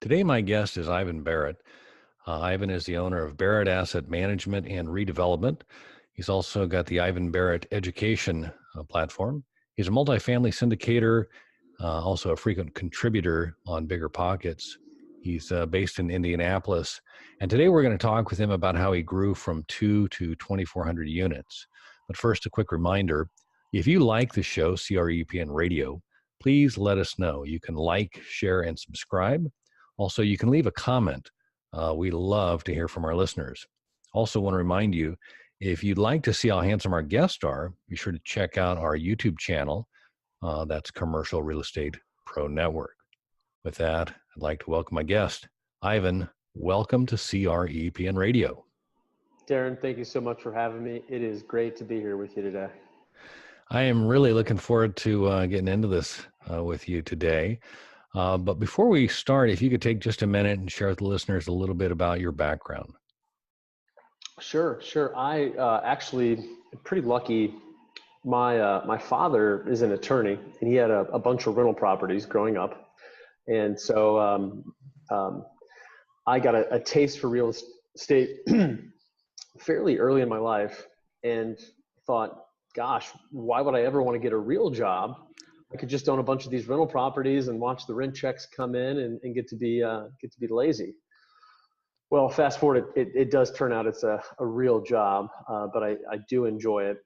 Today, my guest is Ivan Barratt. Ivan is the owner of Barratt Asset Management and Redevelopment. He's also got the Ivan Barratt Education platform. He's a multifamily syndicator, also a frequent contributor on Bigger Pockets. He's based in Indianapolis. And today we're going to talk with him about how he grew from 2 to 2,400 units. But first, a quick reminder, if you like the show, CREPN Radio, please let us know. You can like, share, and subscribe. Also, you can leave a comment. We love to hear from our listeners. Also want to remind you, if you'd like to see how handsome our guests are, be sure to check out our YouTube channel. That's Commercial Real Estate Pro Network. With that, I'd like to welcome my guest, Ivan. Welcome to CREPN Radio. Darren, thank you so much for having me. It is great to be here with you today. I am really looking forward to getting into this with you today. But before we start, if you could take just a minute and share with the listeners a little bit about your background. Sure. I actually am pretty lucky. My father is an attorney, and he had a bunch of rental properties growing up. And so I got a taste for real estate fairly early in my life and thought, gosh, why would I ever want to get a real job? I could just own a bunch of these rental properties and watch the rent checks come in and get to be lazy. Well, fast forward, it does turn out it's a real job, but I do enjoy it.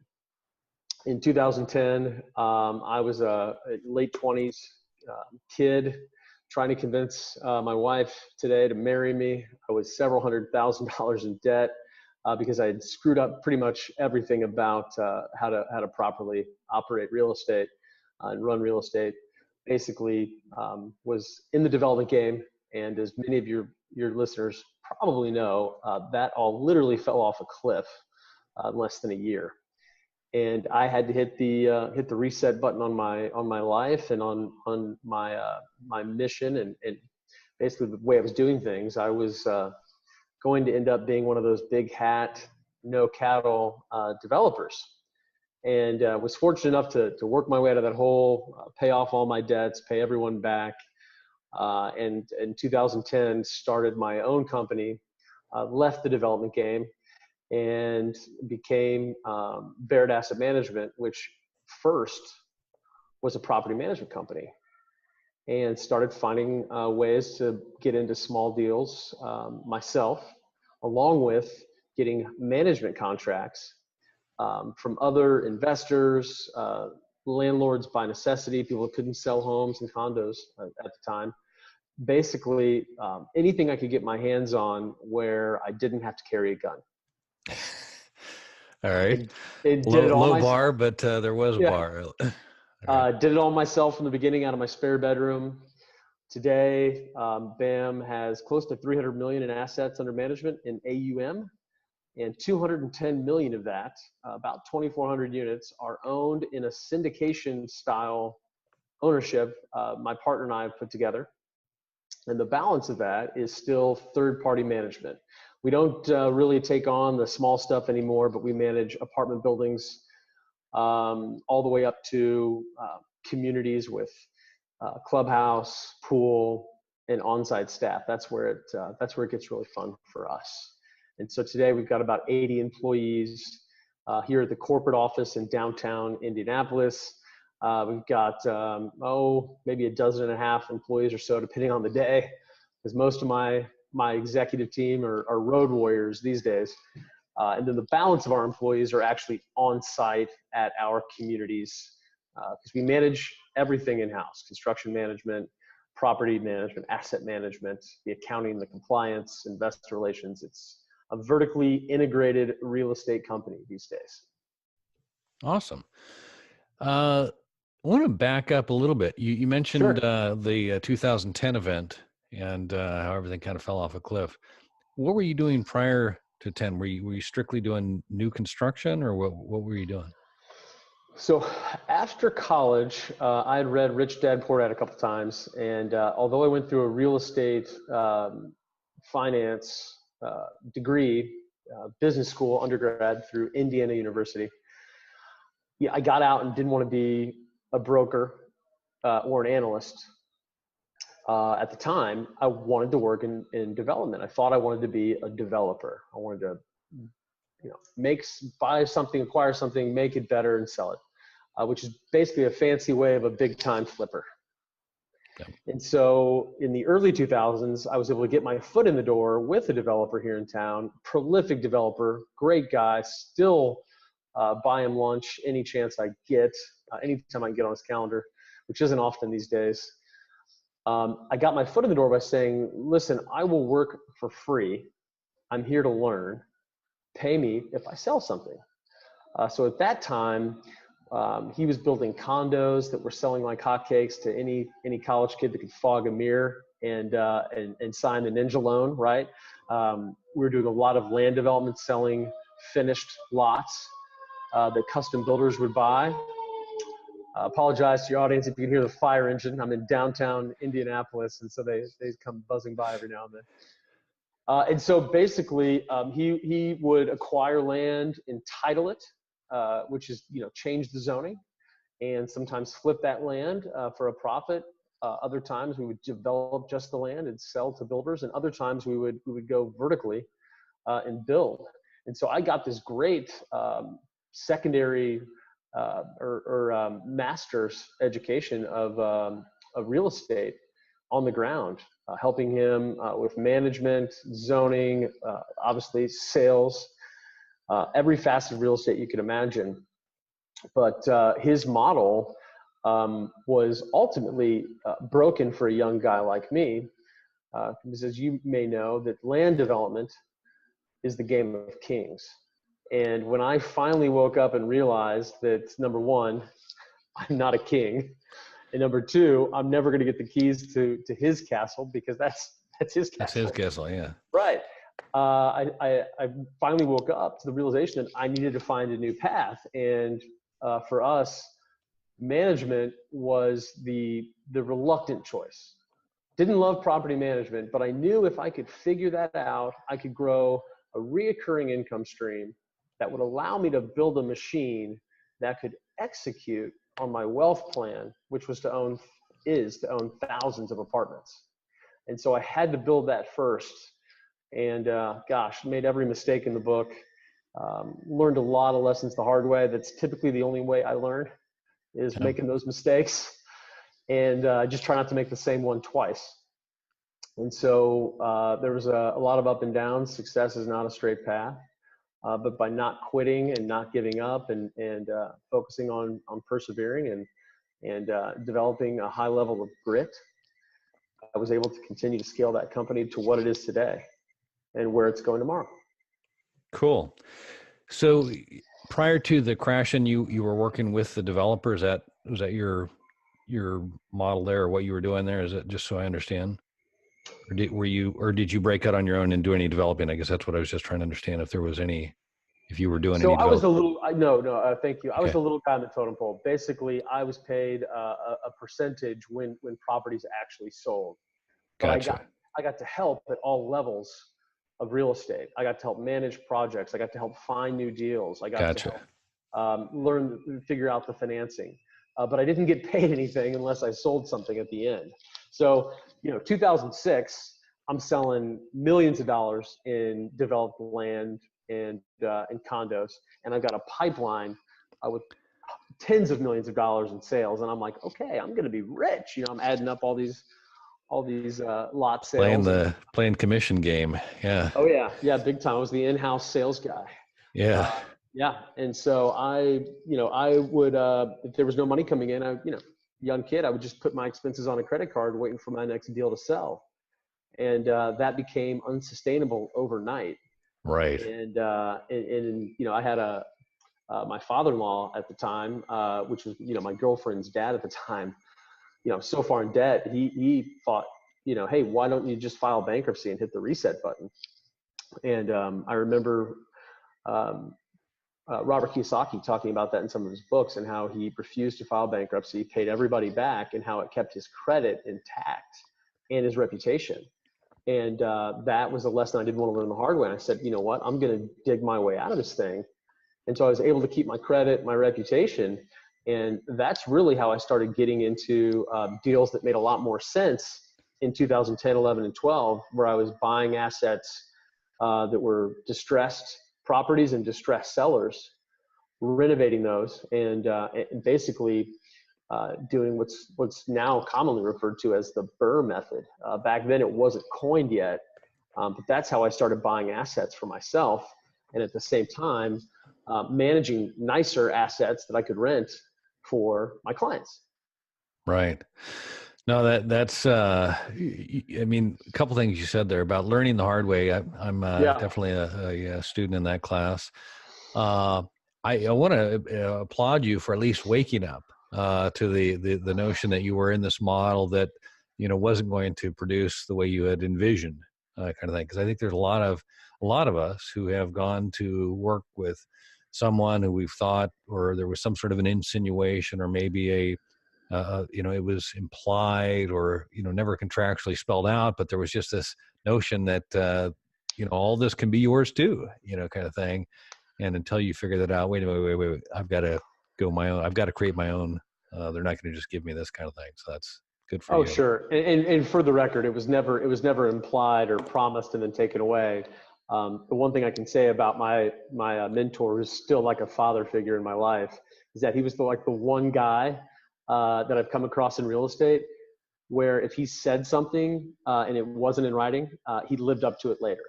In 2010, I was a late 20s kid trying to convince my wife today to marry me. I was several $100,000 in debt because I had screwed up pretty much everything about how to properly operate real estate. And run real estate. Basically was in the development game, and as many of your listeners probably know, that all literally fell off a cliff in less than a year, and I had to hit the reset button on my life and on my mission, and basically the way I was doing things. I was going to end up being one of those big hat, no cattle developers. And was fortunate enough to work my way out of that hole, pay off all my debts, pay everyone back. And in 2010, started my own company, left the development game, and became Barratt Asset Management, which first was a property management company, and started finding ways to get into small deals myself, along with getting management contracts from other investors, landlords by necessity, people who couldn't sell homes and condos at the time. Basically, anything I could get my hands on where I didn't have to carry a gun. All right. Did it all low myself. Bar, but there was a bar. Right. Did it all myself from the beginning out of my spare bedroom. Today, BAM has close to 300 million in assets under management in AUM. And 210 million of that, about 2,400 units, are owned in a syndication style ownership my partner and I have put together. And the balance of that is still third-party management. We don't really take on the small stuff anymore, but we manage apartment buildings all the way up to communities with clubhouse, pool, and on-site staff. That's where it gets really fun for us. And so today we've got about 80 employees here at the corporate office in downtown Indianapolis. We've got, maybe a dozen and a half employees or so, depending on the day, because most of my executive team are road warriors these days. And then the balance of our employees are actually on site at our communities because we manage everything in-house: construction management, property management, asset management, the accounting, the compliance, investor relations. It's a vertically integrated real estate company these days. Awesome. I want to back up a little bit. You mentioned Sure. the 2010 event and how everything kind of fell off a cliff. What were you doing prior to 10? Were you strictly doing new construction, or what were you doing? So after college, I had read Rich Dad Poor Dad a couple times, and although I went through a real estate finance degree, business school undergrad through Indiana University, I got out and didn't want to be a broker or an analyst. at the time, I wanted to work in development. I thought I wanted to be a developer. I wanted to, buy something, acquire something, make it better, and sell it, which is basically a fancy way of a big time flipper. Yep. And so in the early 2000s, I was able to get my foot in the door with a developer here in town, prolific developer, great guy, still buy him lunch any chance I get, anytime I can get on his calendar, which isn't often these days. I got my foot in the door by saying, listen, I will work for free. I'm here to learn. Pay me if I sell something. So at that time, he was building condos that were selling like hotcakes to any college kid that could fog a mirror and sign the ninja loan, right? We were doing a lot of land development, selling finished lots that custom builders would buy. Apologize to your audience if you can hear the fire engine. I'm in downtown Indianapolis, and so they come buzzing by every now and then. And so basically, he would acquire land, entitle it, which is change the zoning, and sometimes flip that land for a profit. Other times we would develop just the land and sell to builders, and other times we would go vertically and build. And so I got this great secondary or master's education of real estate on the ground, helping him with management, zoning, obviously sales, every facet of real estate you could imagine. But his model was ultimately broken for a young guy like me, because as you may know, that land development is the game of kings. And when I finally woke up and realized that, number one, I'm not a king, and number two, I'm never going to get the keys to his castle, because that's his castle. That's his castle, yeah. Right. I finally woke up to the realization that I needed to find a new path. And for us, management was the reluctant choice. Didn't love property management, but I knew if I could figure that out, I could grow a reoccurring income stream that would allow me to build a machine that could execute on my wealth plan, which was to own thousands of apartments. And so I had to build that first. And made every mistake in the book. Learned a lot of lessons the hard way. That's typically the only way I learn, is making those mistakes. And just try not to make the same one twice. And so there was a lot of up and downs. Success is not a straight path. But by not quitting and not giving up and focusing on persevering and developing a high level of grit, I was able to continue to scale that company to what it is today and where it's going tomorrow. Cool. So prior to the crashing, you were working with the developer. Was that your model there, or what you were doing there? Is it, just so I understand? Or did you break out on your own and do any developing? I guess that's what I was just trying to understand, if you were doing any developing. So I was a little, thank you. I was a little guy on the totem pole. Basically, I was paid a percentage when properties actually sold. But Gotcha. I got to help at all levels of real estate. I got to help manage projects. I got to help find new deals. I got to help figure out the financing. But I didn't get paid anything unless I sold something at the end. So, 2006, I'm selling millions of dollars in developed land and condos, and I've got a pipeline with tens of millions of dollars in sales. And I'm like, okay, I'm going to be rich. I'm adding up all these lot sales. Playing commission game. Yeah. Oh yeah. Big time. I was the in-house sales guy. Yeah. Yeah. And so I would, if there was no money coming in, young kid, I would just put my expenses on a credit card waiting for my next deal to sell. And that became unsustainable overnight. Right. And I had my father-in-law at the time, which was, my girlfriend's dad at the time, so far in debt, he thought, hey, why don't you just file bankruptcy and hit the reset button? And I remember Robert Kiyosaki talking about that in some of his books, and how he refused to file bankruptcy, paid everybody back, and how it kept his credit intact and his reputation. And that was a lesson I didn't want to learn the hard way. And I said, you know what, I'm going to dig my way out of this thing. And so I was able to keep my credit, my reputation. And that's really how I started getting into deals that made a lot more sense in 2010, 11, and 12, where I was buying assets that were distressed properties and distressed sellers, renovating those, and basically doing what's now commonly referred to as the Burr method. Back then, it wasn't coined yet, but that's how I started buying assets for myself, and at the same time, managing nicer assets that I could rent for my clients. Right. No, that's I mean, a couple things you said there about learning the hard way. I'm Yeah. definitely a student in that class. Uh, I want to applaud you for at least waking up to the notion that you were in this model that, wasn't going to produce the way you had envisioned, kind of thing. Because I think there's a lot of us who have gone to work with someone who we've thought, or there was some sort of an insinuation, or maybe it was implied, or never contractually spelled out, but there was just this notion that all this can be yours too, kind of thing. And until you figure that out, wait, I've got to go my own. I've got to create my own. They're not going to just give me this kind of thing. So that's good for Oh, you. sure. And for the record, it was never implied or promised and then taken away. The one thing I can say about my mentor, who's still like a father figure in my life, is that he was the one guy that I've come across in real estate where if he said something and it wasn't in writing, he lived up to it later.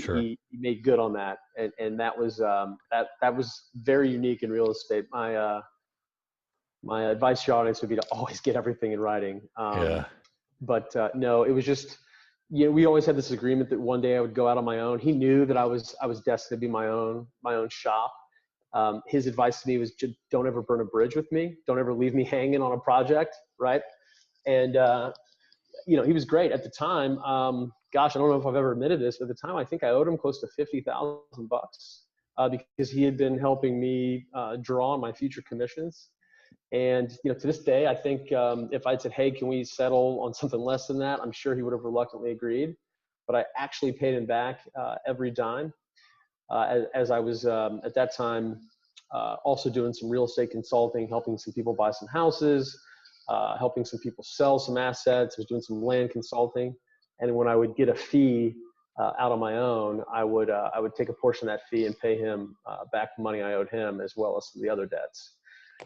Sure. He made good on that, and that was that was very unique in real estate. My advice to your audience would be to always get everything in writing. Yeah. But no, it was just, we always had this agreement that one day I would go out on my own. He knew that I was destined to be my own shop. His advice to me was, don't ever burn a bridge with me. Don't ever leave me hanging on a project. Right. And, he was great at the time. Gosh, I don't know if I've ever admitted this, but at the time, I think I owed him close to $50,000 because he had been helping me draw on my future commissions. And, to this day, I think if I'd said, hey, can we settle on something less than that? I'm sure he would have reluctantly agreed, but I actually paid him back every dime as I was at that time also doing some real estate consulting, helping some people buy some houses, helping some people sell some assets. I was doing some land consulting. And when I would get a fee out on my own, I would take a portion of that fee and pay him back the money I owed him, as well as some of the other debts.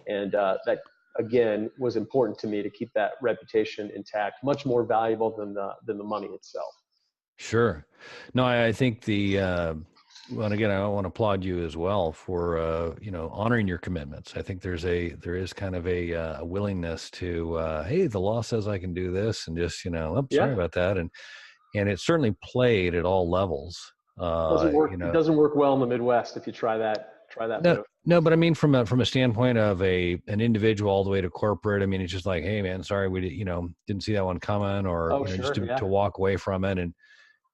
And that, again, was important to me to keep that reputation intact, much more valuable than the money itself. Sure. No, I think well, and again, I want to applaud you as well for, honoring your commitments. I think there is kind of a willingness to, hey, the law says I can do this, and just, sorry about that. And it certainly played at all levels. It doesn't work well in the Midwest if you try that move. No, but I mean, from a standpoint of an individual all the way to corporate, I mean, it's just like, hey man, sorry, we didn't see that one coming, or just to walk away from it.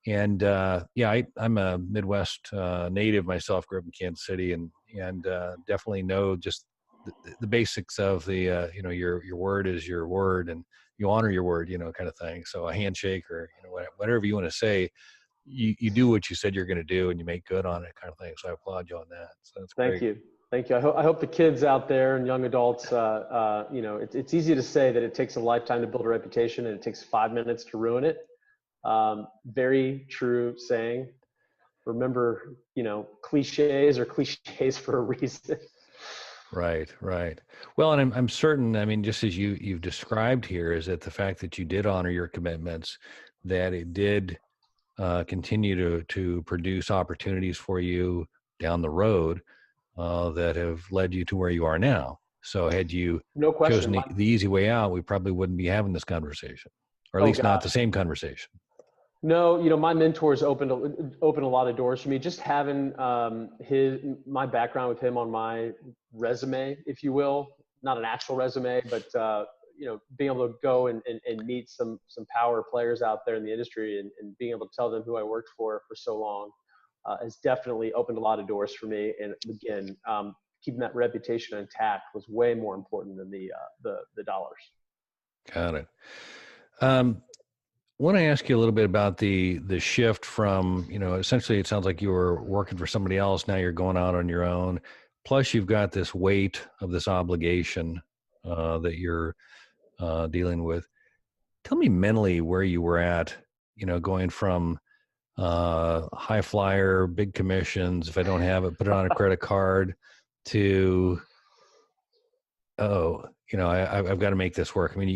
And I'm a Midwest native myself, grew up in Kansas City, and definitely know just the basics of the your word is your word, and you honor your word, kind of thing. So a handshake, or whatever you want to say, you do what you said you're going to do, and you make good on it, kind of thing. So I applaud you on that. So that's great. Thank you. I hope the kids out there and young adults, it's easy to say that it takes a lifetime to build a reputation and it takes 5 minutes to ruin it. Very true saying. Remember, cliches are cliches for a reason. Right. Well, and I'm certain, I mean, just as you've described here, is that the fact that you did honor your commitments, that it did continue to produce opportunities for you down the road that have led you to where you are now. So had you chosen the easy way out, we probably wouldn't be having this conversation, or at least not the same conversation. No, my mentors opened a lot of doors for me. Just having my background with him on my resume, if you will, not an actual resume, but being able to go and meet some power players out there in the industry, and being able to tell them who I worked for so long has definitely opened a lot of doors for me. And again, keeping that reputation intact was way more important than the dollars. Got it. I want to ask you a little bit about the shift from, essentially it sounds like you were working for somebody else. Now you're going out on your own. Plus you've got this weight of this obligation that you're dealing with. tell me mentally where you were at, going from high flyer, big commissions. If I don't have it, put it on a credit card to, oh, I've got to make this work. I mean,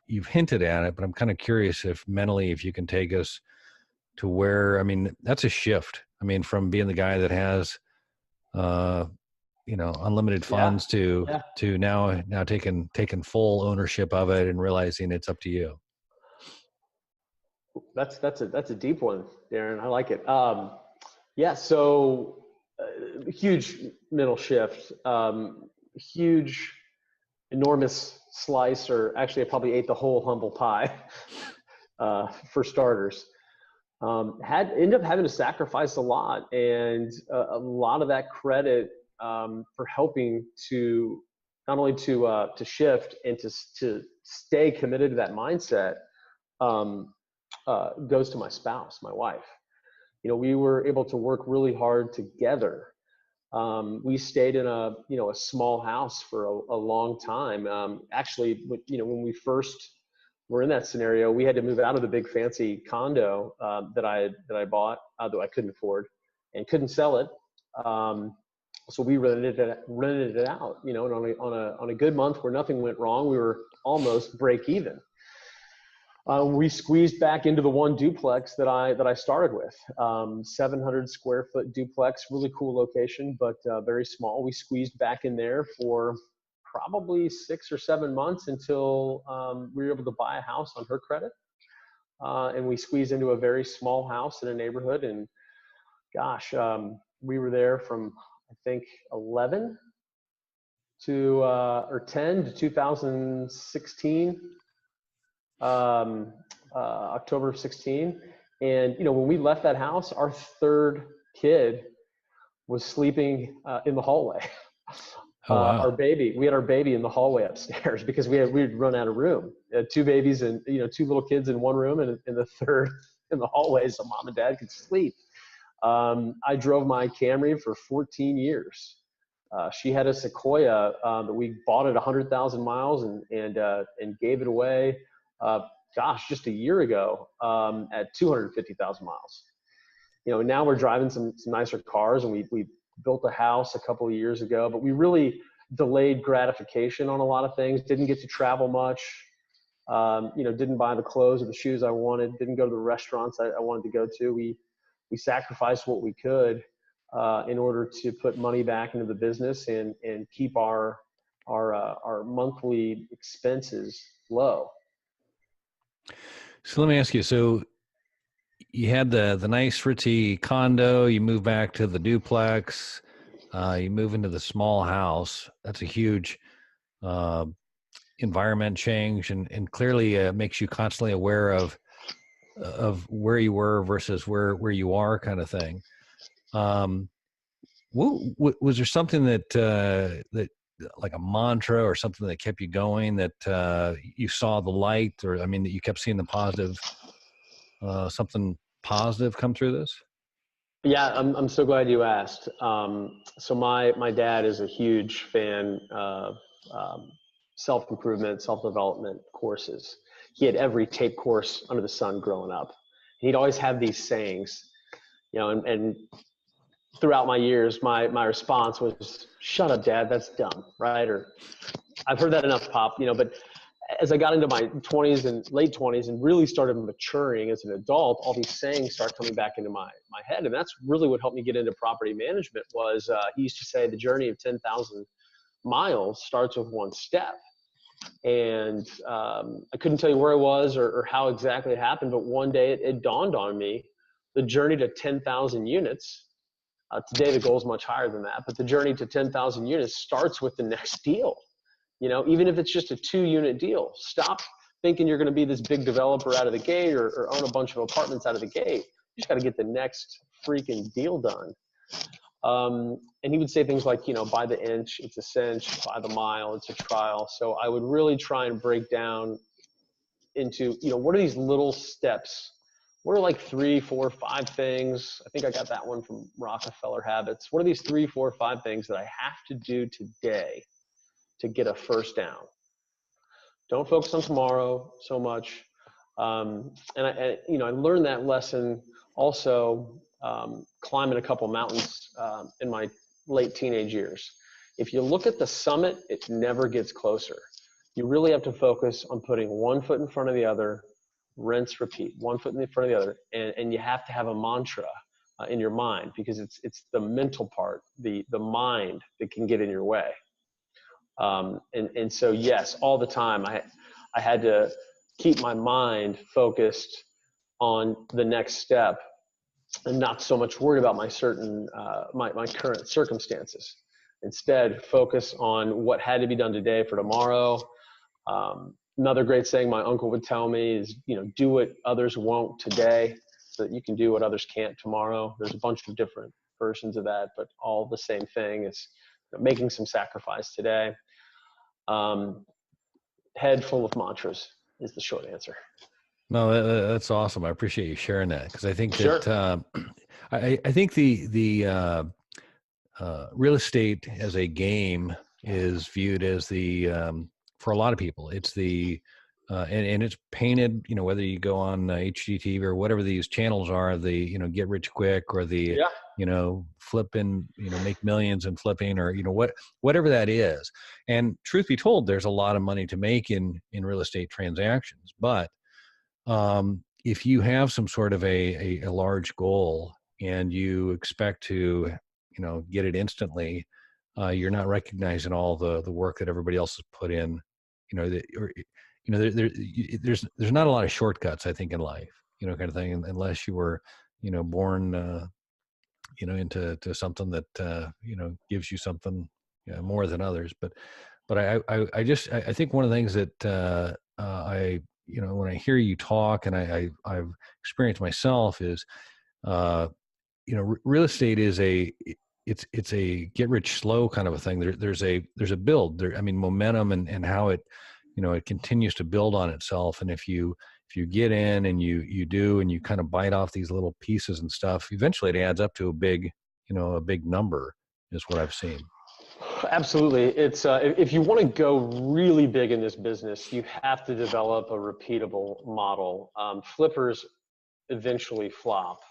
you've hinted at it, but I'm kind of curious if mentally, if you can take us to where, I mean, that's a shift. I mean, from being the guy that has, unlimited Yeah, funds to yeah. now taking full ownership of it and realizing it's up to you. That's a deep one, Darren. I like it. Yeah. So huge mental shift. Huge, enormous slice, or actually, I probably ate the whole humble pie for starters. Ended up having to sacrifice a lot, and a lot of that credit for helping to not only to shift and to stay committed to that mindset um, goes to my spouse, my wife. We were able to work really hard together. We stayed in a small house for a long time. Actually, when we first were in that scenario, we had to move out of the big fancy condo that I bought, though I couldn't afford and couldn't sell it. So we rented it out. And on a good month where nothing went wrong, we were almost break even. We squeezed back into the one duplex that I started with, 700 square foot duplex, really cool location, but very small. We squeezed back in there for probably 6 or 7 months until we were able to buy a house on her credit. And we squeezed into a very small house in a neighborhood. And gosh, we were there from, I think, 11 to, or 10 to 2016. October of 16. And, when we left that house, our third kid was sleeping in the hallway. Oh, wow. We had our baby in the hallway upstairs because we'd run out of room. Two babies and, two little kids in one room, and the third in the hallway so mom and dad could sleep. I drove my Camry for 14 years. She had a Sequoia that we bought at 100,000 miles and gave it away. Just a year ago at 250,000 miles. Now we're driving some nicer cars, and we built a house a couple of years ago, but we really delayed gratification on a lot of things. Didn't get to travel much. Didn't buy the clothes or the shoes I wanted. Didn't go to the restaurants I wanted to go to. We sacrificed what we could in order to put money back into the business and keep our monthly expenses low. So let me ask you, so you had the nice ritzy condo, you move back to the duplex, you move into the small house. That's a huge environment change, and clearly makes you constantly aware of where you were versus where you are, kind of thing. Was there something that like a mantra or something that kept you going, that you saw the light, or I mean, that you kept seeing the positive, something positive come through this? Yeah, I'm so glad you asked. So my dad is a huge fan of self-improvement, self-development courses. He had every tape course under the sun growing up. He'd always have these sayings, and throughout my years, my response was, "Shut up, Dad, that's dumb," right? Or, "I've heard that enough, Pop," but as I got into my 20s and late 20s and really started maturing as an adult, all these sayings start coming back into my head. And that's really what helped me get into property management was he used to say the journey of 10,000 miles starts with one step. And I couldn't tell you where I was or how exactly it happened, but one day it dawned on me, the journey to 10,000 units. Today the goal is much higher than that, but the journey to 10,000 units starts with the next deal. Even if it's just a 2-unit deal, stop thinking you're going to be this big developer out of the gate or own a bunch of apartments out of the gate. You just got to get the next freaking deal done. And he would say things like, by the inch, it's a cinch, by the mile, it's a trial. So I would really try and break down into, what are these little steps? What are like 3, 4, 5 things? I think I got that one from Rockefeller Habits. What are these 3, 4, 5 things that I have to do today to get a first down? Don't focus on tomorrow so much. I learned that lesson also climbing a couple mountains in my late teenage years. If you look at the summit, it never gets closer. You really have to focus on putting one foot in front of the other, rinse, repeat, one foot in front of the other. And you have to have a mantra in your mind, because it's the mental part, the mind that can get in your way. And so, yes, all the time I had to keep my mind focused on the next step and not so much worried about my current circumstances. Instead, focus on what had to be done today for tomorrow. Another great saying my uncle would tell me is, do what others won't today so that you can do what others can't tomorrow. There's a bunch of different versions of that, but all the same thing is making some sacrifice today. Head full of mantras is the short answer. No, that's awesome. I appreciate you sharing that, because I think Sure. that I think the real estate as a game is viewed as for a lot of people, it's and it's painted, whether you go on HGTV or whatever these channels are, the get rich quick, or the flipping, make millions and flipping, or whatever that is. And truth be told, there's a lot of money to make in real estate transactions, but if you have some sort of a large goal and you expect to get it instantly, you're not recognizing all the work that everybody else has put in. There's not a lot of shortcuts, I think, in life, kind of thing, unless you were born into something that gives you something more than others. But I think one of the things that when I hear you talk, and I've experienced myself, is real estate is it's a get rich slow kind of a thing. There's a build there. I mean, momentum and how it it continues to build on itself. And if you get in and you do, and you kind of bite off these little pieces and stuff, eventually it adds up to a big number, is what I've seen. Absolutely. It's if you want to go really big in this business, you have to develop a repeatable model. Flippers eventually flop.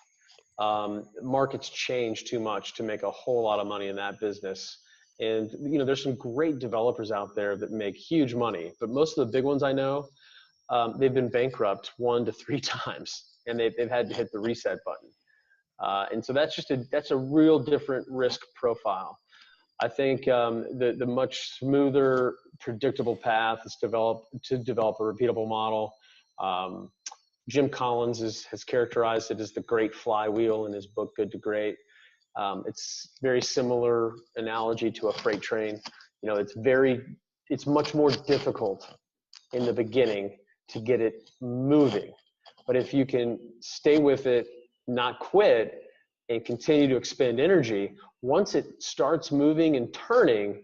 Markets change too much to make a whole lot of money in that business. And there's some great developers out there that make huge money, but most of the big ones I know, they've been bankrupt 1 to 3 times, and they've had to hit the reset button. And so that's a real different risk profile. I think the much smoother, predictable path is to develop a repeatable model. Jim Collins has characterized it as the great flywheel in his book, Good to Great. It's very similar analogy to a freight train. It's much more difficult in the beginning to get it moving. But if you can stay with it, not quit, and continue to expend energy, once it starts moving and turning,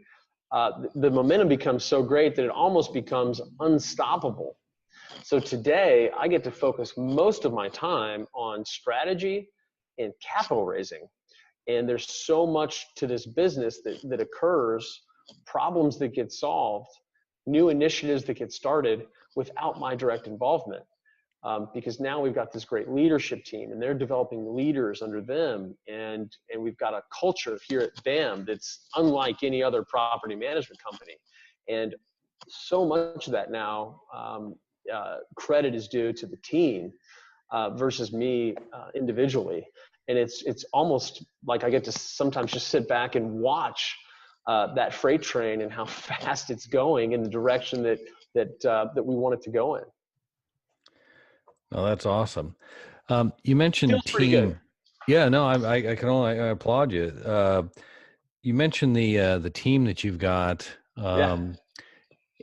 the momentum becomes so great that it almost becomes unstoppable. So today, I get to focus most of my time on strategy and capital raising. And there's so much to this business that occurs, problems that get solved, new initiatives that get started without my direct involvement. Because now we've got this great leadership team, and they're developing leaders under them. And we've got a culture here at BAM that's unlike any other property management company. And so much of that now, credit is due to the team versus me individually. And it's almost like I get to sometimes just sit back and watch that freight train and how fast it's going in the direction that we want it to go in. Oh, that's awesome. You mentioned Feels pretty team. good. Yeah, no, I can only applaud you. You mentioned the team that you've got, and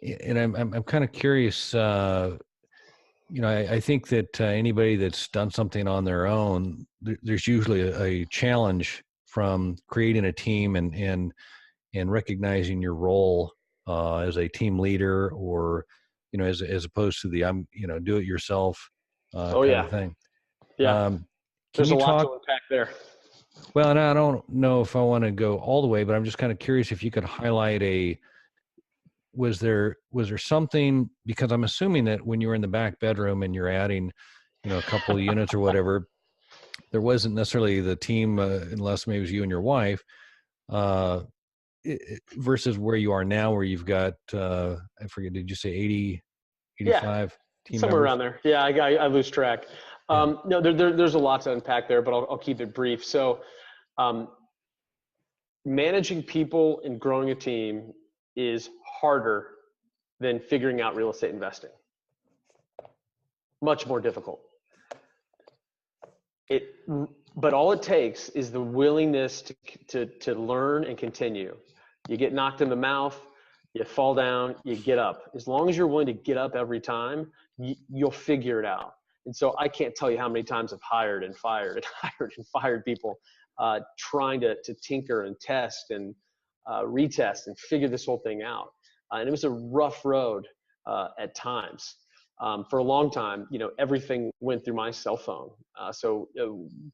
I'm kind of curious. I think that anybody that's done something on their own, there's usually a challenge from creating a team and recognizing your role as a team leader, or as opposed to the do it yourself kind of thing. Yeah. Can There's a you lot talk? to unpack there. Well, and I don't know if I want to go all the way, but I'm just kind of curious if you could highlight was there something, because I'm assuming that when you were in the back bedroom and you're adding, a couple of units or whatever, there wasn't necessarily the team, unless maybe it was you and your wife, versus where you are now, where you've got, I forget, did you say 80, Yeah, 85 team somewhere members? around there. Yeah, I lose track. Yeah. No, there's a lot to unpack there, but I'll keep it brief. So, um, managing people and growing a team is harder than figuring out real estate investing. Much more difficult. But all it takes is the willingness to learn and continue. You get knocked in the mouth, you fall down, you get up. As long as you're willing to get up every time, you'll figure it out. And so I can't tell you how many times I've hired and fired and hired and fired people, trying to tinker and test and retest and figure this whole thing out. And it was a rough road at times. For a long time, everything went through my cell phone. So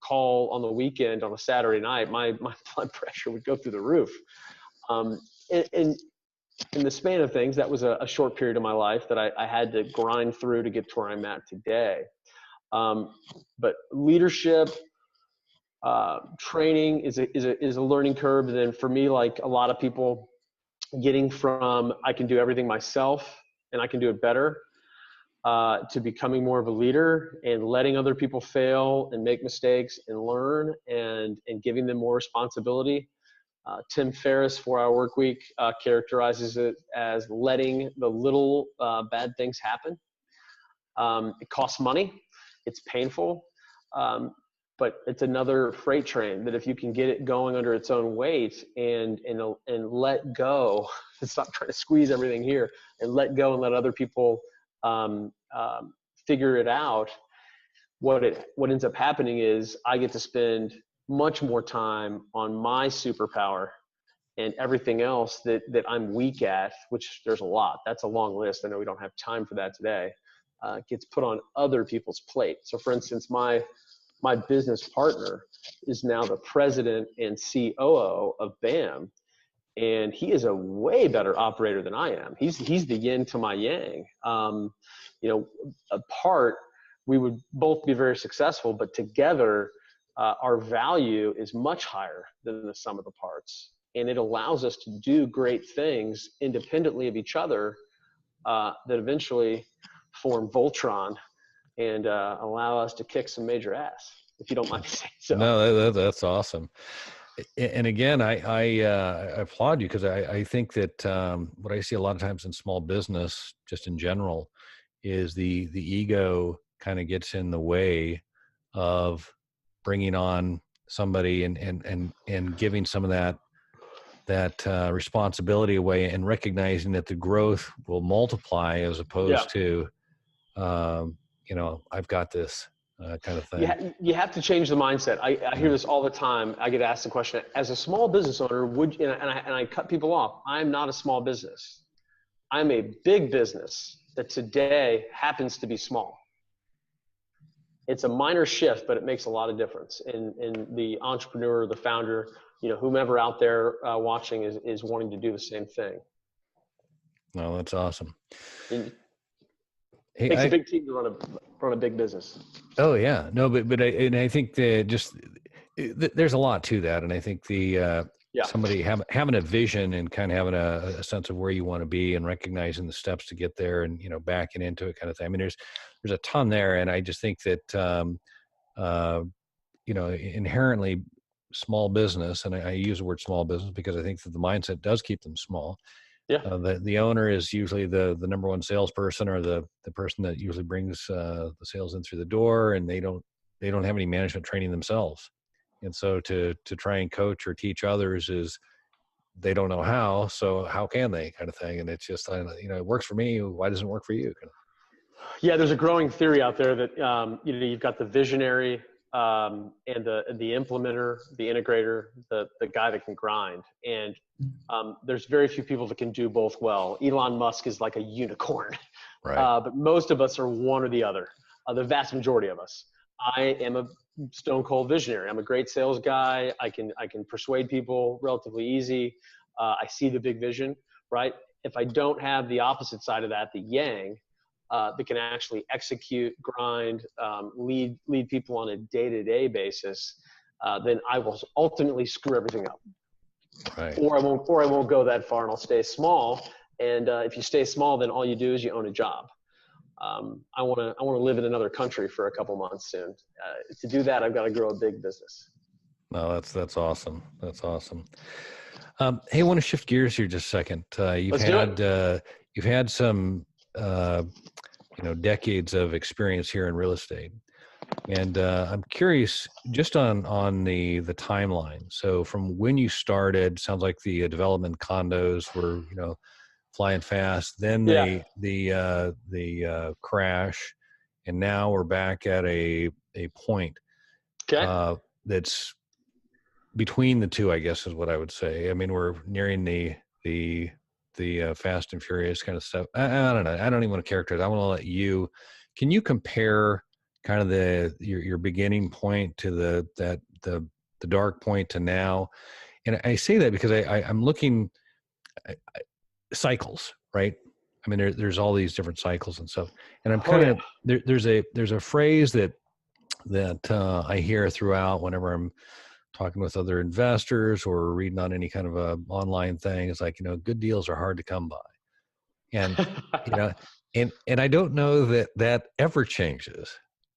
call on the weekend on a Saturday night, my blood pressure would go through the roof. And in the span of things, that was a short period of my life that I had to grind through to get to where I'm at today. But leadership, training is a learning curve. And then for me, like a lot of people, getting from I can do everything myself and I can do it better, to becoming more of a leader and letting other people fail and make mistakes and learn and giving them more responsibility. Tim Ferriss, 4-Hour Workweek, characterizes it as letting the little bad things happen. It costs money. It's painful. But it's another freight train that if you can get it going under its own weight and let go, stop trying to squeeze everything here and let go and let other people figure it out. What ends up happening is I get to spend much more time on my superpower, and everything else that I'm weak at, which there's a lot. That's a long list. I know we don't have time for that today. Gets put on other people's plate. So for instance, my business partner is now the president and COO of BAM. And he is a way better operator than I am. He's the yin to my yang. Apart, we would both be very successful, but together, our value is much higher than the sum of the parts. And it allows us to do great things independently of each other, that eventually form Voltron and allow us to kick some major ass, if you don't mind me saying so. No, that's awesome. And again, I applaud you, because I think that what I see a lot of times in small business, just in general, is the ego kind of gets in the way of bringing on somebody and giving some of that responsibility away, and recognizing that the growth will multiply as opposed to, I've got this. Kind of thing. You have to change the mindset. I hear this all the time. I get asked the question, as a small business owner, and I cut people off. I'm not a small business. I'm a big business that today happens to be small. It's a minor shift, but it makes a lot of difference. In the entrepreneur, the founder, whomever out there watching is wanting to do the same thing. No, that's awesome. It takes a big team to run a big business. Oh yeah, no, but I think there's a lot to that, and I think somebody having a vision and kind of having a sense of where you want to be and recognizing the steps to get there, and backing into it, kind of thing. I mean, there's a ton there, and I just think that inherently small business, and I use the word small business because I think that the mindset does keep them small. Yeah. The owner is usually the number one salesperson, or the person that usually brings the sales in through the door, and they don't have any management training themselves. And so to try and coach or teach others is, they don't know how, so how can they, kind of thing. And it's just, it works for me. Why doesn't it work for you? Yeah, there's a growing theory out there that you've got the visionary, and the implementer, the integrator, the guy that can grind. And there's very few people that can do both well. Elon Musk is like a unicorn, right? But most of us are one or the other. The vast majority of us. I am a stone cold visionary. I'm a great sales guy. I can persuade people relatively easy. I see the big vision, right? if I don't have the opposite side of that, the yang, that can actually execute, grind, lead people on a day-to-day basis, then I will ultimately screw everything up. Right. Or I won't go that far and I'll stay small. And if you stay small, then all you do is you own a job. I want to live in another country for a couple months soon. To do that, I've got to grow a big business. No, that's awesome. That's awesome. Hey, I want to shift gears here just a second. You've had some decades of experience here in real estate, and I'm curious just on the timeline. So from when you started, sounds like the development condos were flying fast. Then Yeah. the crash, and now we're back at a point Okay. that's between the two, I guess, is what I would say. I mean, we're nearing the Fast and Furious kind of stuff. I don't know. I don't even want to characterize. I want to let you. Can you compare kind of your beginning point to the dark point to now? And I say that because I'm looking cycles, right? I mean, there's all these different cycles and stuff. And I'm Oh kind yeah. of there's a phrase that I hear throughout whenever I'm talking with other investors or reading on any kind of a online thing. It's like, good deals are hard to come by. And, and I don't know that ever changes,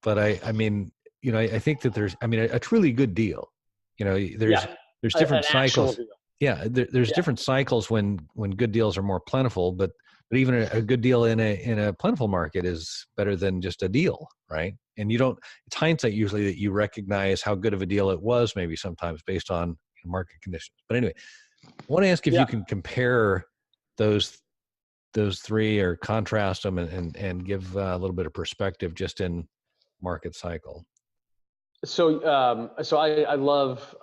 but I mean, I think that a truly good deal, Yeah. there's An different actual cycles. deal. Yeah. There's Yeah. different cycles when good deals are more plentiful, but even a good deal in a plentiful market is better than just a deal. Right. And it's hindsight usually that you recognize how good of a deal it was, maybe sometimes based on market conditions. But anyway, I want to ask if you Yeah. can compare those three or contrast them and give a little bit of perspective just in market cycle. So I love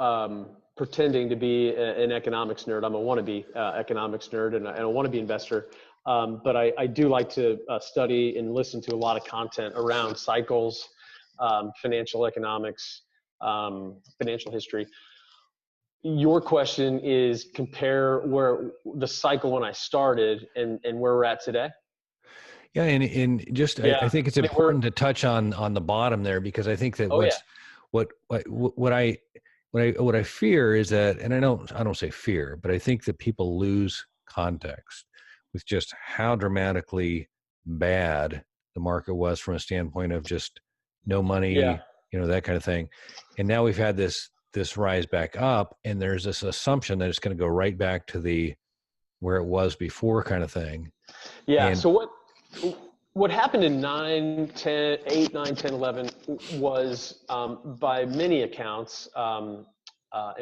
pretending to be an economics nerd. I'm a wannabe economics nerd and a wannabe investor. But I do like to study and listen to a lot of content around cycles, financial economics, financial history. Your question is compare where the cycle when I started and where we're at today. Yeah, and just I Yeah. think it's I mean, we're, important to touch on the bottom there, because I think that oh yeah. what I fear is that, and I don't say fear, but I think that people lose context with just how dramatically bad the market was from a standpoint of just no Yeah. money, that kind of thing. And now we've had this rise back up, and there's this assumption that it's going to go right back to where it was before kind of thing. Yeah. And So what happened in 8, 9, 10, 11 was, by many accounts, and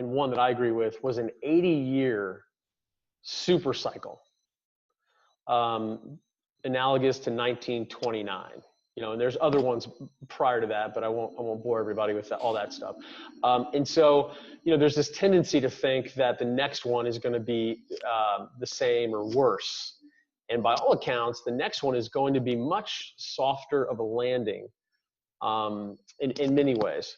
one that I agree with, was an 80-year super cycle, analogous to 1929. And there's other ones prior to that, but I won't bore everybody with all that stuff. And so, there's this tendency to think that the next one is going to be the same or worse. And by all accounts, the next one is going to be much softer of a landing, in many ways.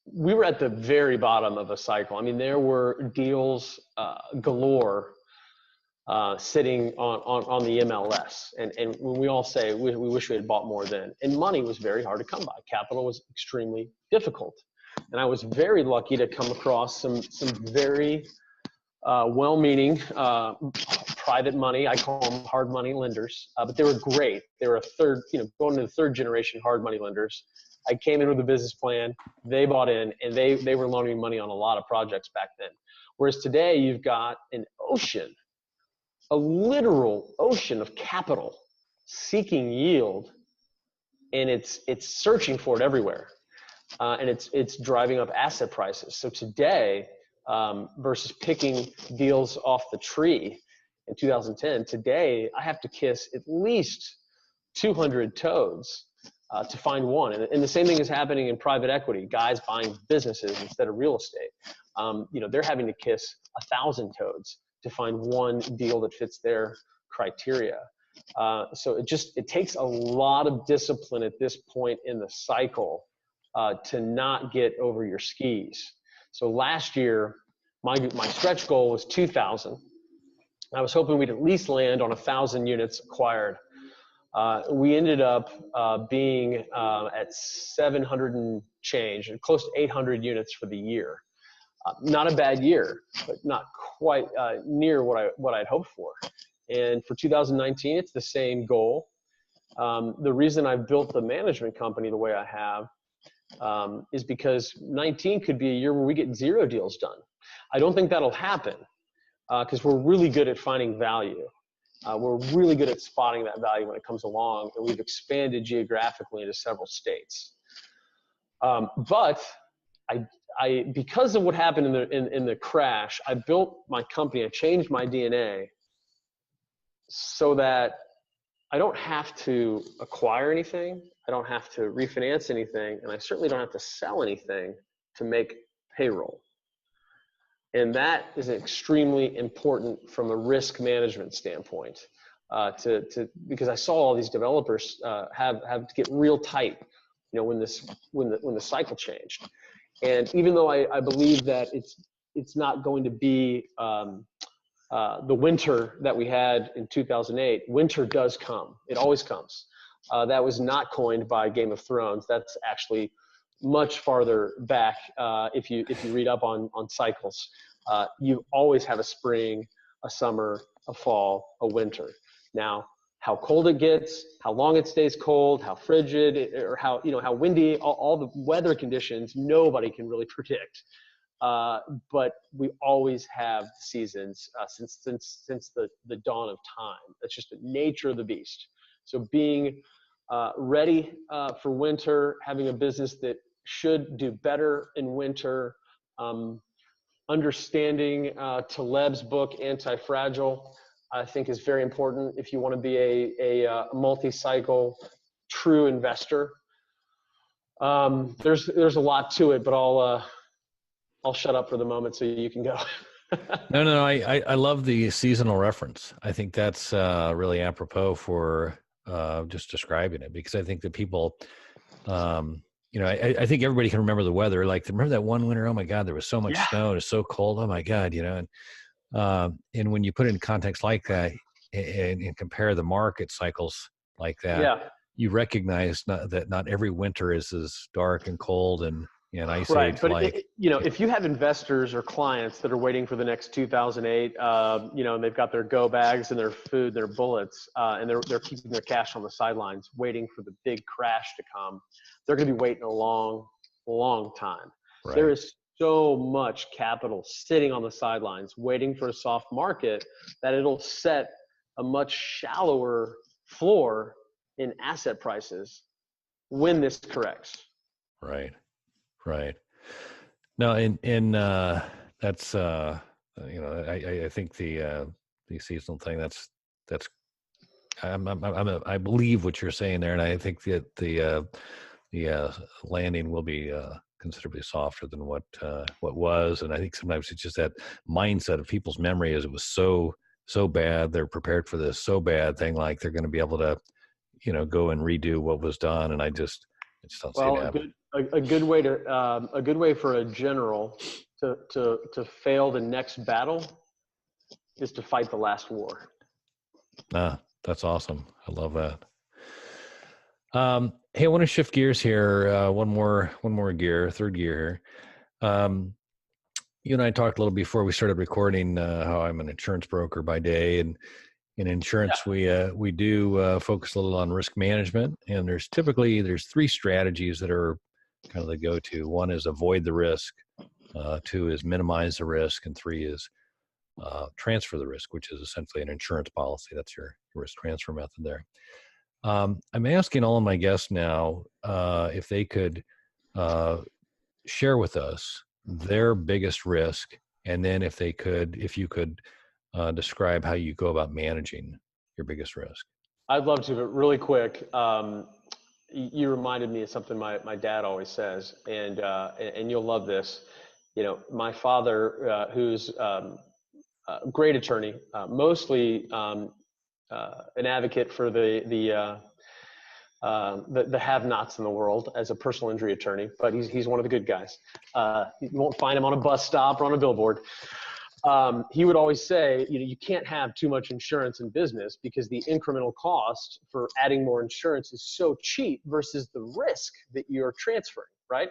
We were at the very bottom of a cycle. I mean, there were deals galore sitting on the MLS. And when we all say we wish we had bought more then, and money was very hard to come by. Capital was extremely difficult. And I was very lucky to come across some very well-meaning private money. I call them hard money lenders, but they were great. They were going to the third generation hard money lenders. I came in with a business plan. They bought in, and they were loaning me money on a lot of projects back then. Whereas today you've got a literal ocean of capital seeking yield, and it's searching for it everywhere, and it's driving up asset prices. So today, versus picking deals off the tree in 2010, today I have to kiss at least 200 toads to find one. And the same thing is happening in private equity. Guys buying businesses instead of real estate. They're having to kiss 1,000 toads to find one deal that fits their criteria. So it takes a lot of discipline at this point in the cycle to not get over your skis. So last year, my stretch goal was 2,000. I was hoping we'd at least land on 1,000 units acquired. We ended up being at 700 and change, and close to 800 units for the year. Not a bad year, but not quite near what I'd hoped for. And for 2019, it's the same goal. The reason I've built the management company the way I have is because 19 could be a year where we get 0 deals done. I don't think that'll happen because we're really good at finding value. We're really good at spotting that value when it comes along, and we've expanded geographically into several states. But because of what happened in the crash, I built my company. I changed my DNA so that I don't have to acquire anything. I don't have to refinance anything, and I certainly don't have to sell anything to make payroll. And that is extremely important from a risk management standpoint, because I saw all these developers have to get real tight, when the cycle changed. And even though I believe that it's not going to be the winter that we had in 2008, winter does come. It always comes. That was not coined by Game of Thrones. That's actually much farther back. If you read up on cycles, you always have a spring, a summer, a fall, a winter. Now, how cold it gets, how long it stays cold, how frigid, or how windy, all the weather conditions, nobody can really predict. But we always have seasons since the dawn of time. That's just the nature of the beast. So being ready for winter, having a business that should do better in winter, understanding Taleb's book, Anti-Fragile, I think is very important if you want to be a multi-cycle true investor. There's a lot to it, but I'll shut up for the moment so you can go. No, I love the seasonal reference. I think that's really apropos for just describing it, because I think that people, I think everybody can remember the weather. Like, remember that one winter? Oh my God, there was so much snow. It was so cold. Oh my God, and when you put it in context like that and compare the market cycles like that, you recognize that not every winter is as dark and cold and ice age. But if you have investors or clients that are waiting for the next 2008, and they've got their go bags and their food, their bullets, and they're keeping their cash on the sidelines, waiting for the big crash to come, they're going to be waiting a long, long time. Right. There is so much capital sitting on the sidelines, waiting for a soft market, that it'll set a much shallower floor in asset prices when this corrects. Right. No, and that's I think the seasonal thing that's I believe what you're saying there, and I think that the landing will be considerably softer than what was, and I think sometimes it's just that mindset of people's memory is it was so bad, they're prepared for this so bad thing, like they're going to be able to go and redo what was done, and I just don't see it happen. A good way for a general to fail the next battle is to fight the last war. That's awesome. I love that. Hey, I want to shift gears here. One more gear, third gear here. You and I talked a little before we started recording how I'm an insurance broker by day, and in insurance we do focus a little on risk management. And there's three strategies that are kind of the go-to. One is avoid the risk. Two is minimize the risk, and three is transfer the risk, which is essentially an insurance policy. That's your risk transfer method there. I'm asking all of my guests now if they could share with us their biggest risk, and then if you could describe how you go about managing your biggest risk. I'd love to, but really quick, you reminded me of something my dad always says, and you'll love this. My father, who's a great attorney, mostly an advocate for the have-nots in the world as a personal injury attorney, but he's one of the good guys. You won't find him on a bus stop or on a billboard. he would always say, you can't have too much insurance in business because the incremental cost for adding more insurance is so cheap versus the risk that you're transferring, right?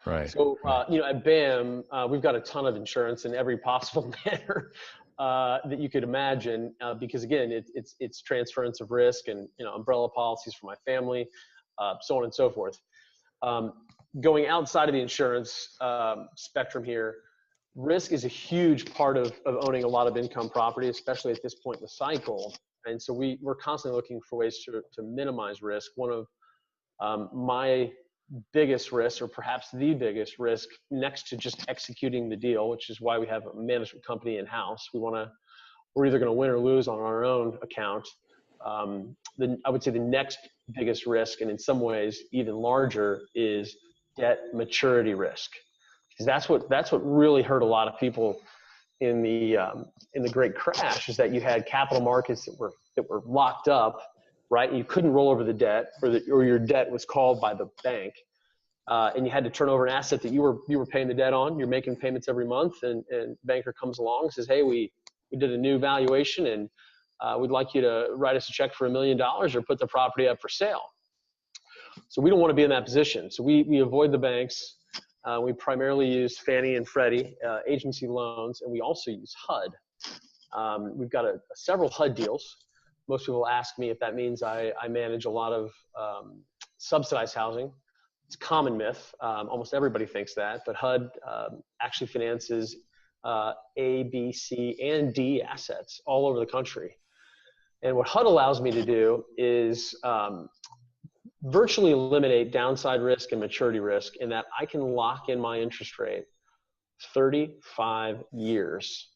Right. So, Right. at BAM, we've got a ton of insurance in every possible manner that you could imagine, because again, it's transference of risk and, umbrella policies for my family, so on and so forth. Going outside of the insurance spectrum here, risk is a huge part of owning a lot of income property, especially at this point in the cycle. And so we're constantly looking for ways to minimize risk. One of my biggest risks, or perhaps the biggest risk, next to just executing the deal, which is why we have a management company in-house. We're either going to win or lose on our own account. I would say the next biggest risk, and in some ways even larger, is debt maturity risk. Because that's what really hurt a lot of people in the Great Crash, is that you had capital markets that were locked up, right? And you couldn't roll over the debt, or your debt was called by the bank, and you had to turn over an asset that you were paying the debt on. You're making payments every month, and banker comes along and says, "Hey, we did a new valuation, and we'd like you to write us a check for $1 million or put the property up for sale." So we don't want to be in that position. So we avoid the banks. We primarily use Fannie and Freddie agency loans, and we also use HUD. We've got several HUD deals. Most people ask me if that means I manage a lot of subsidized housing. It's a common myth. Almost everybody thinks that, but HUD actually finances A, B, C, and D assets all over the country. And what HUD allows me to do is virtually eliminate downside risk and maturity risk, in that I can lock in my interest rate 35 years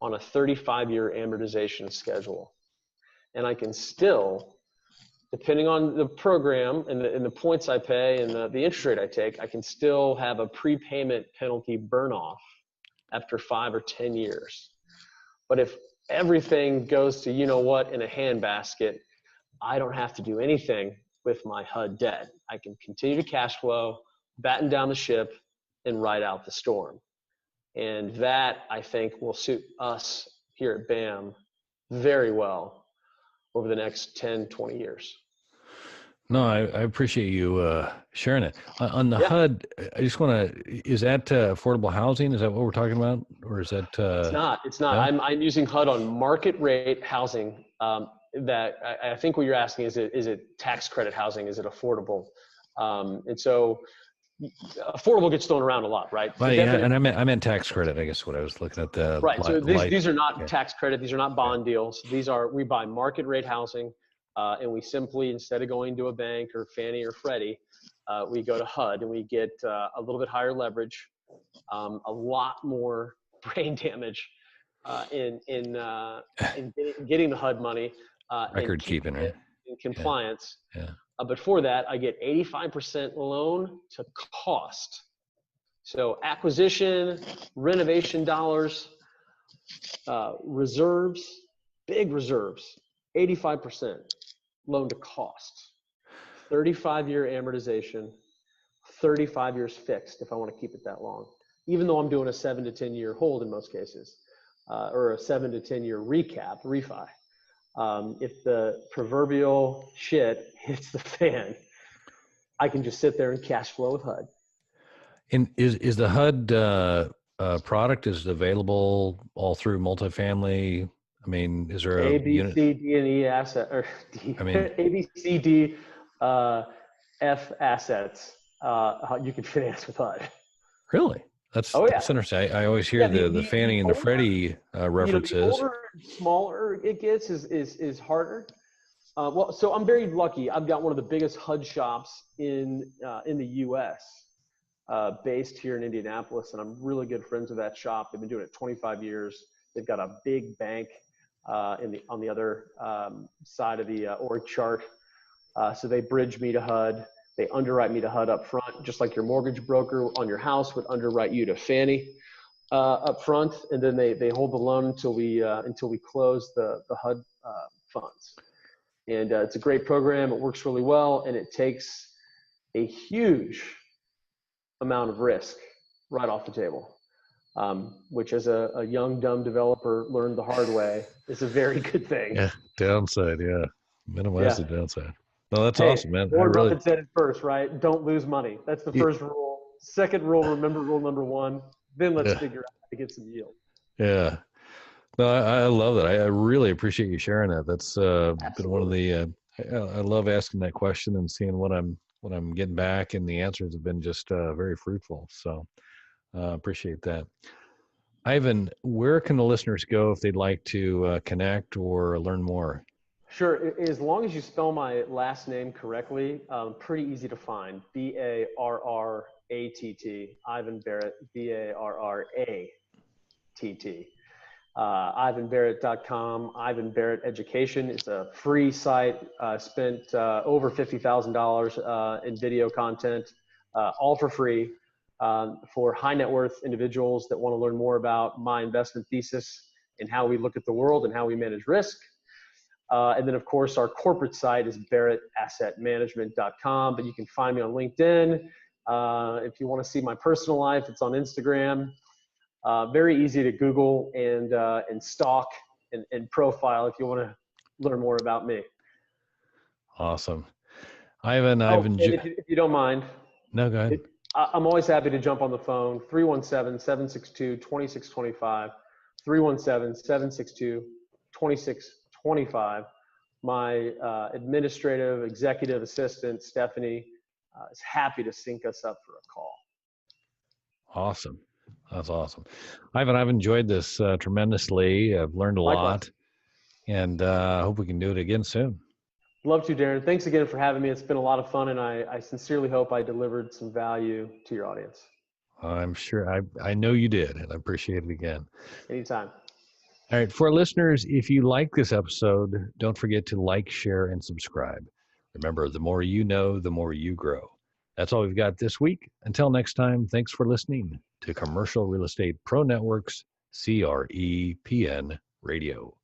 on a 35-year amortization schedule. And I can still, depending on the program and the points I pay and the interest rate I take, I can still have a prepayment penalty burn off after 5 or 10 years. But if everything goes to in a handbasket, I don't have to do anything with my HUD debt. I can continue to cash flow, batten down the ship, and ride out the storm. And that, I think, will suit us here at BAM very well over the next 10, 20 years. No, I appreciate you sharing it. On the HUD, I just want to, is that affordable housing? Is that what we're talking about? Or is that? It's not. No? I'm using HUD on market rate housing. That I think what you're asking is it tax credit housing? Is it affordable? And so affordable gets thrown around a lot, right? Well, yeah, and I meant tax credit. I guess what I was looking at the right. So these are not yeah. tax credit. These are not bond deals. We buy market rate housing, and we simply, instead of going to a bank or Fannie or Freddie, we go to HUD, and we get a little bit higher leverage, a lot more brain damage in getting the HUD money. Record keeping, right? In compliance. Yeah. But for that, I get 85% loan to cost. So acquisition, renovation dollars, reserves, big reserves, 85% loan to cost. 35-year amortization, 35 years fixed if I want to keep it that long, even though I'm doing a 7 to 10 year hold in most cases, or a 7 to 10 year refi. If the proverbial shit hits the fan, I can just sit there and cash flow with HUD. And is the HUD product, is it available all through multifamily? I mean, is there a unit? C, D, and E asset, or D, I mean, A, B, C, D, F assets, you can finance with HUD. Really? That's interesting. I always hear the Fannie and the Freddie references. The older, smaller it gets is harder. Well, so I'm very lucky. I've got one of the biggest HUD shops in the U.S. Based here in Indianapolis, and I'm really good friends with that shop. They've been doing it 25 years. They've got a big bank on the other side of the org chart. So they bridge me to HUD. They underwrite me to HUD up front, just like your mortgage broker on your house would underwrite you to Fannie up front, and then they hold the loan until we close the HUD funds. And it's a great program. It works really well, and it takes a huge amount of risk right off the table. which as a young, dumb developer learned the hard way is a very good thing. Yeah. Downside. Yeah. Minimize Yeah. the downside. No, that's Hey, awesome, man. I Warren really, Buffett said it first, right? Don't lose money. That's the yeah, first rule. Second rule, remember rule number one. Then let's yeah. figure out how to get some yield. Yeah. No, I love that. I really appreciate you sharing that. That's been one of Absolutely. the. I love asking that question and seeing what I'm getting back, and the answers have been just very fruitful. So appreciate that. Ivan, where can the listeners go if they'd like to connect or learn more? Sure. As long as you spell my last name correctly, pretty easy to find. Barratt, Ivan Barratt, Barratt. IvanBarratt.com, Ivan Barratt Education. It's a free site. Spent over $50,000 in video content, all for free, for high net worth individuals that want to learn more about my investment thesis and how we look at the world and how we manage risk. And then, of course, our corporate site is barrattassetmanagement.com, but you can find me on LinkedIn. If you want to see my personal life, it's on Instagram. Very easy to Google and stalk and profile if you want to learn more about me. Awesome. Ivan, Oh, Ivan, and if you don't mind, no, go ahead. I'm always happy to jump on the phone, 317-762-2625, 317-762-2625. My administrative executive assistant, Stephanie, is happy to sync us up for a call. Awesome. That's awesome. Ivan, I've enjoyed this tremendously. I've learned a Likewise. lot, and I hope we can do it again soon. Love to, Darren. Thanks again for having me. It's been a lot of fun, and I sincerely hope I delivered some value to your audience. I'm sure I know you did, and I appreciate it again. Anytime. All right, for our listeners, if you like this episode, don't forget to like, share, and subscribe. Remember, the more you know, the more you grow. That's all we've got this week. Until next time, thanks for listening to Commercial Real Estate Pro Network's CREPN Radio.